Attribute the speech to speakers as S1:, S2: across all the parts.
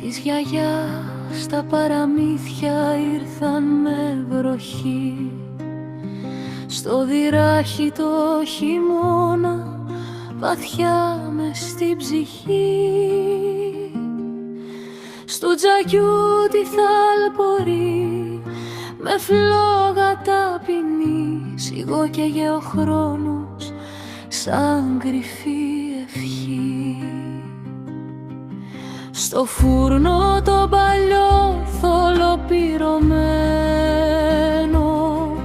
S1: της γιαγιάς τα παραμύθια ήρθαν με βροχή. Στο δυράχι το χειμώνα βαθιά μες στην ψυχή. Στου τζακιού τη θαλπορεί με φλόγα ταπεινή, σιγό καίγε ο χρόνος σαν κρυφή ευχή. Στο φούρνο το παλιό θολοπυρωμένο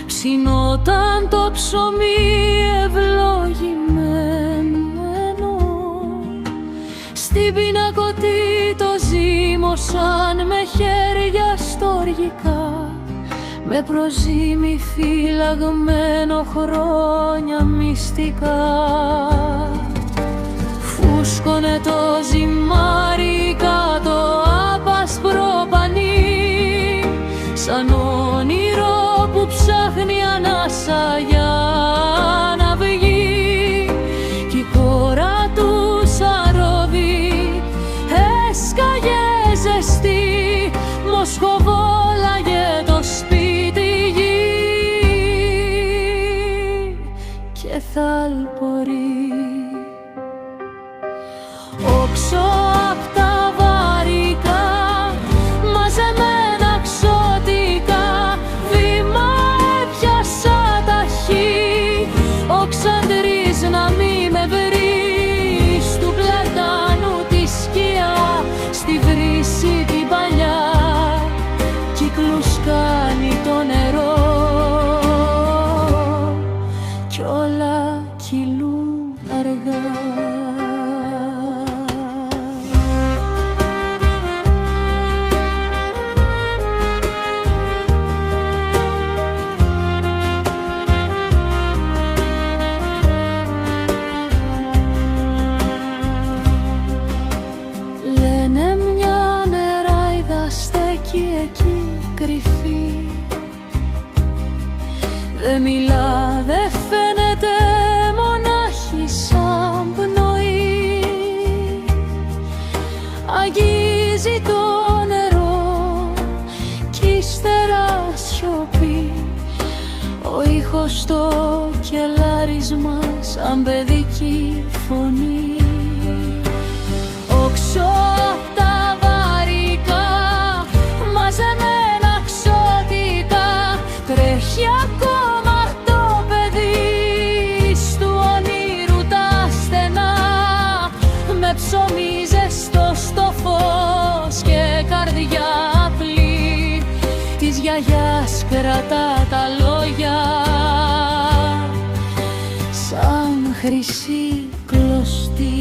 S1: ψινόταν το ψωμί ευλογημένο. Στην πινακωτή το ζύμωσαν με χέρια στοργικά, με προζύμι φυλαγμένο χρόνια μυστικά. Φούσκωνε το ζυμάρι κάτω απ' άσπρο πανί, σαν όνειρο που ψάχνει ανάσα για να βγει. Κι η κόρα του σαν ρόδι έσκαγε ζεστή, μοσχοβόλαγε το σπίτι γη και θαλπορεί. Όξω απ' τα βαρικά μαζεμένα ξωτικά, βήμα έπιασα ταχύ. Ο Ξαντρής να μη με βρει, στου πλατάνου τη σκιά, στη βρύση την παλιά, κύκλους κάνει το νερό κι όλα κυλούν αργά. Κρυφή, δε μιλά, δε φαίνεται, μονάχη σαν πνοή. Αγγίζει το νερό κι ύστερα σιωπή. Ο ήχος στο κελάρισμα σαν παιδική φωνή. Όξω απ' τα βαρικά μαζεμένα ξωτικά, τρέχει ακόμα το παιδί στου ονείρου τα στενά, με ψωμί ζεστό στο φως και καρδιά απλή. Της γιαγιάς κρατά τα λόγια σαν χρυσή κλωστή.